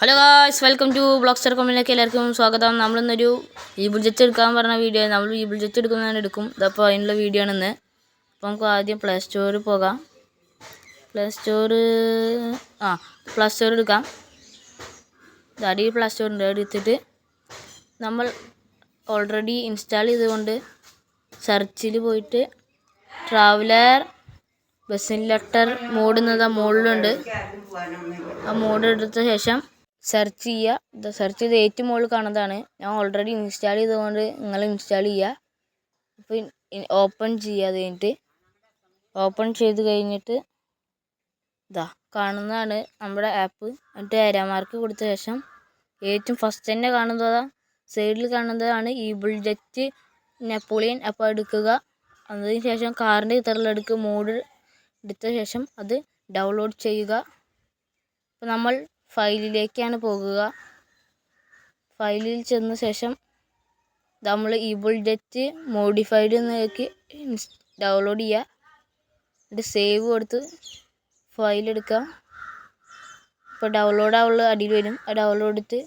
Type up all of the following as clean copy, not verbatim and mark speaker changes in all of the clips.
Speaker 1: Hello guys, welcome to ബ്ലോഗ്സ്റ്റർ കോമിലേക്ക് എല്ലാവർക്കും സ്വാഗതം. നമ്മളിന്നൊരു ബുൾജെറ്റ് എടുക്കാൻ പറഞ്ഞ വീഡിയോ. നമ്മൾ ബുൾജെറ്റ് എടുക്കുന്നതാണ് ഇതപ്പോൾ അതിനുള്ള വീഡിയോ ആണിന്ന്. അപ്പോൾ നമുക്ക് ആദ്യം പ്ലേ സ്റ്റോറിൽ പോകാം. പ്ലേ സ്റ്റോർ എടുക്കാം. അടിയിൽ പ്ലേ സ്റ്റോറുണ്ട്. എടുത്തിട്ട് നമ്മൾ ഓൾറെഡി ഇൻസ്റ്റാൾ ചെയ്തുകൊണ്ട് സെർച്ചിൽ പോയിട്ട് ട്രാവലർ ബസിൻ മോഡ് എന്നതാ മുകളിലുണ്ട്. ആ മോഡ് എടുത്ത ശേഷം സെർച്ച് ചെയ്യുക. സെർച്ച് ചെയ്ത് ഏറ്റവും മുകളിൽ കാണുന്നതാണ്. ഞാൻ ഓൾറെഡി ഇൻസ്റ്റാൾ ചെയ്തുകൊണ്ട് നിങ്ങൾ ഇൻസ്റ്റാൾ ചെയ്യുക. അപ്പോൾ ഓപ്പൺ ചെയ്യുക. അത് കഴിഞ്ഞിട്ട് ഓപ്പൺ ചെയ്ത് കഴിഞ്ഞിട്ട് ഇതാ കാണുന്നതാണ് നമ്മുടെ ആപ്പ്. എന്നിട്ട് ഏരോ മാർക്ക് കൊടുത്ത ശേഷം ഏറ്റവും ഫസ്റ്റ് തന്നെ കാണുന്നതാ സൈഡിൽ കാണുന്നതാണ് ഈ ബുൾജെറ്റ് നെപ്പോളിയൻ. അപ്പോൾ എടുക്കുക. അതിന് ശേഷം കാറിൻ്റെ ഇത്തരത്തിലെടുക്കുക. മോഡ് എടുത്ത ശേഷം അത് ഡൗൺലോഡ് ചെയ്യുക. അപ്പോൾ നമ്മൾ ഫയലിലേക്കാണ് പോകുക. ഫയലിൽ ചെന്ന ശേഷം നമ്മൾ ഈ ബുൾജെറ്റ് മോഡിഫൈഡ് എന്നൊക്കെ ഡൗൺലോഡ് ചെയ്യുക. എന്നിട്ട് സേവ് കൊടുത്ത് ഫയലെടുക്കാം. ഇപ്പോൾ ഡൗൺലോഡ് ആവുള്ള അടിയിൽ വരും. ആ ഡൗൺലോഡ് എടുത്ത്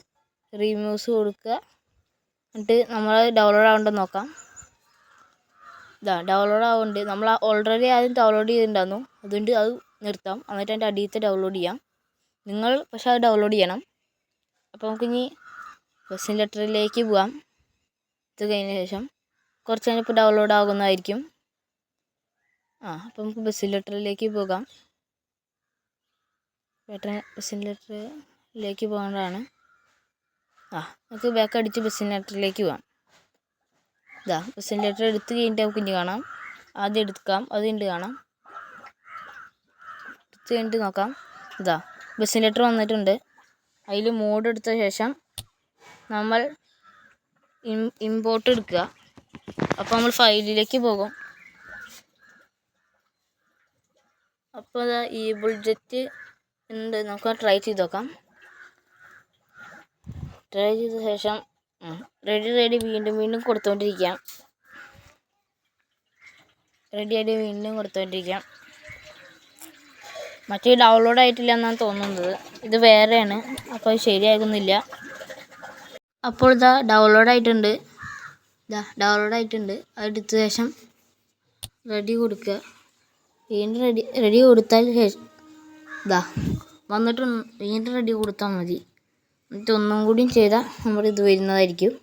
Speaker 1: റീമ്യൂസ് കൊടുക്കുക. എന്നിട്ട് നമ്മൾ ഡൗൺലോഡ് ആവേണ്ടത് നോക്കാം. ഡൗൺലോഡ് ആവുന്നുണ്ട്. നമ്മൾ ഓൾറെഡി ആദ്യം ഡൗൺലോഡ് ചെയ്തിട്ടുണ്ടായിരുന്നു. അതുകൊണ്ട് അത് നിർത്താം. എന്നിട്ട് അതിൻ്റെ അടിയത്തെ ഡൗൺലോഡ് ചെയ്യാം. നിങ്ങൾ പക്ഷേ അത് ഡൗൺലോഡ് ചെയ്യണം. അപ്പോൾ നമുക്കിനി ബസിൻ ലെറ്ററിലേക്ക് പോകാം. ഇത് കഴിഞ്ഞ ശേഷം കുറച്ച് കഴിഞ്ഞപ്പോൾ ഡൗൺലോഡ് ആകുന്നതായിരിക്കും. അപ്പോൾ നമുക്ക് ബസിൻ ലെറ്ററിലേക്ക് പോകാം. ബസിൻ ലെറ്ററിലേക്ക് പോകേണ്ടതാണ്. നമുക്ക് ബാക്ക് അടിച്ച് ബസിൻ ലെറ്ററിലേക്ക് പോകാം. ബസിൻ ലെറ്റർ എടുത്ത് കഴിഞ്ഞിട്ട് നമുക്ക് ഇനി കാണാം. ആദ്യം എടുക്കാം. അതുകൊണ്ട് കാണാം. എടുത്ത് കഴിഞ്ഞിട്ട് നോക്കാം. ബസിൻ ലെറ്റർ വന്നിട്ടുണ്ട്. അതിൽ മോഡ് എടുത്ത ശേഷം നമ്മൾ ഇമ്പോർട്ട് എടുക്കുക. അപ്പോൾ നമ്മൾ ഫയലിലേക്ക് പോകും. അപ്പോൾ ഈ ബുൾജെറ്റ് ഉണ്ട്. നമുക്ക് ട്രൈ ചെയ്ത് നോക്കാം. ട്രൈ ചെയ്ത ശേഷം റെഡി വീണ്ടും കൊടുത്തുകൊണ്ടിരിക്കാം. റെഡി വീണ്ടും കൊടുത്തുകൊണ്ടിരിക്കാം. മറ്റേ ഡൗൺലോഡ് ആയിട്ടില്ല എന്നാണ് തോന്നുന്നത്. ഇത് വേറെയാണ്. അപ്പോൾ അത് ശരിയാകുന്നില്ല. അപ്പോൾ ഡൗൺലോഡ് ആയിട്ടുണ്ട്. അതെടുത്ത ശേഷം റെഡി കൊടുക്കുക. വീണ്ടും റെഡി കൊടുത്താൽ ശേഷം വന്നിട്ട് വീണ്ടും റെഡി കൊടുത്താൽ മതി. എന്നിട്ട് ഒന്നും കൂടിയും ചെയ്താൽ നമ്മുടെ ഇത് വരുന്നതായിരിക്കും.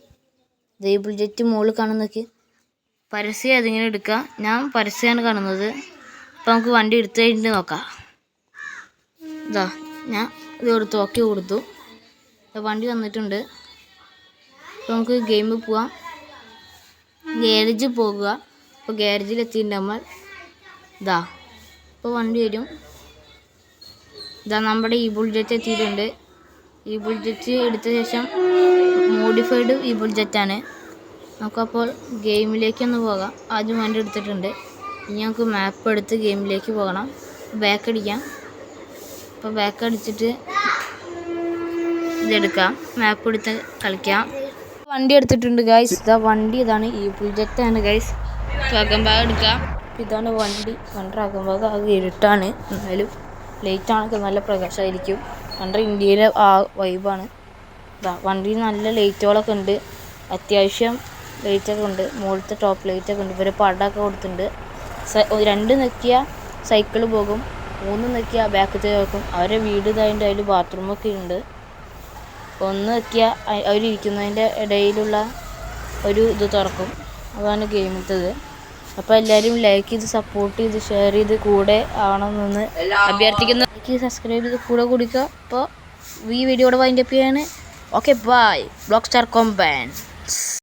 Speaker 1: ഈ ബുൾജെറ്റ് മുകളിൽ കാണുന്നതൊക്കെ പരസ്യം അതിങ്ങനെ എടുക്കുക. ഞാൻ പരസ്യമാണ് കാണുന്നത്. അപ്പോൾ നമുക്ക് വണ്ടി എടുത്തു കഴിഞ്ഞിട്ട് നോക്കാം. ഞാൻ ഇത് ഓക്കെ കൊടുത്തു. വണ്ടി വന്നിട്ടുണ്ട്. അപ്പോൾ നമുക്ക് ഗെയിമിൽ പോവാം. ഗാരേജിൽ പോകുക. അപ്പോൾ ഗാരേജിൽ എത്തിയിട്ട് നമ്മൾ ഇപ്പോൾ വണ്ടി വരും. നമ്മുടെ ഈ ബുൾജെറ്റ് എത്തിയിട്ടുണ്ട്. ഈ ബുൾജെറ്റ് എടുത്ത ശേഷം മോഡിഫൈഡ് ഈ ബുൾജെറ്റാണ്. നമുക്കപ്പോൾ ഗെയിമിലേക്കൊന്ന് പോകാം. ആദ്യം വണ്ടി എടുത്തിട്ടുണ്ട്. ഇനി നമുക്ക് മാപ്പ് എടുത്ത് ഗെയിമിലേക്ക് പോകണം. ബാക്ക് അടിക്കാം. അപ്പോൾ ബാക്ക് അടിച്ചിട്ട് ഇതെടുക്കാം. മാപ്പ് എടുത്ത് കളിക്കാം. വണ്ടി എടുത്തിട്ടുണ്ട് ഗൈസ്. വണ്ടി ഇതാണ്. ഈ ബുൾജെറ്റാണ് ഗൈസ്. അകംഭാഗം എടുക്കാം. ഇതാണ് വണ്ടി. അകംഭാഗം ആകെ ഇരുട്ടാണ്. എന്നാലും ലൈറ്റാണെങ്കിൽ നല്ല പ്രകാശമായിരിക്കും. ഇന്ത്യയിലെ ആ വൈബാണ്. വണ്ടി നല്ല ലൈറ്റുകളൊക്കെ ഉണ്ട്. അത്യാവശ്യം ലൈറ്റൊക്കെ ഉണ്ട്. മുകളിലത്തെ ടോപ്പ് ലൈറ്റൊക്കെ ഉണ്ട്. ഇവർ പടമൊക്കെ കൊടുത്തിട്ടുണ്ട്. 2 നെക്കിയ സൈക്കിൾ പോകും. 3 നെക്കിയ ബാക്കത്തെ നോക്കും. അവരുടെ വീട് ഇതായതിൻ്റെ അതിൽ ബാത്റൂമൊക്കെ ഉണ്ട്. 1 നെക്കിയ അവരിയ്ക്കുന്നതിൻ്റെ ഇടയിലുള്ള ഒരു ഇത് തുറക്കും. അതാണ് ഗെയിമിലത്തത്. അപ്പോൾ എല്ലാവരും ലൈക്ക് ചെയ്ത് സപ്പോർട്ട് ചെയ്ത് ഷെയർ ചെയ്ത് കൂടെ ആവണമെന്ന് അഭ്യർത്ഥിക്കുന്നു. ലൈക്ക് സബ്സ്ക്രൈബ് ചെയ്ത് കൂടെ കൊടുക്കുക. അപ്പോൾ ഈ വീഡിയോയുടെ വൈൻഡപ്പ് ചെയ്യാണ്. Okay bye. ബ്ലോഗ്സ്റ്റർ കോംബാൻ.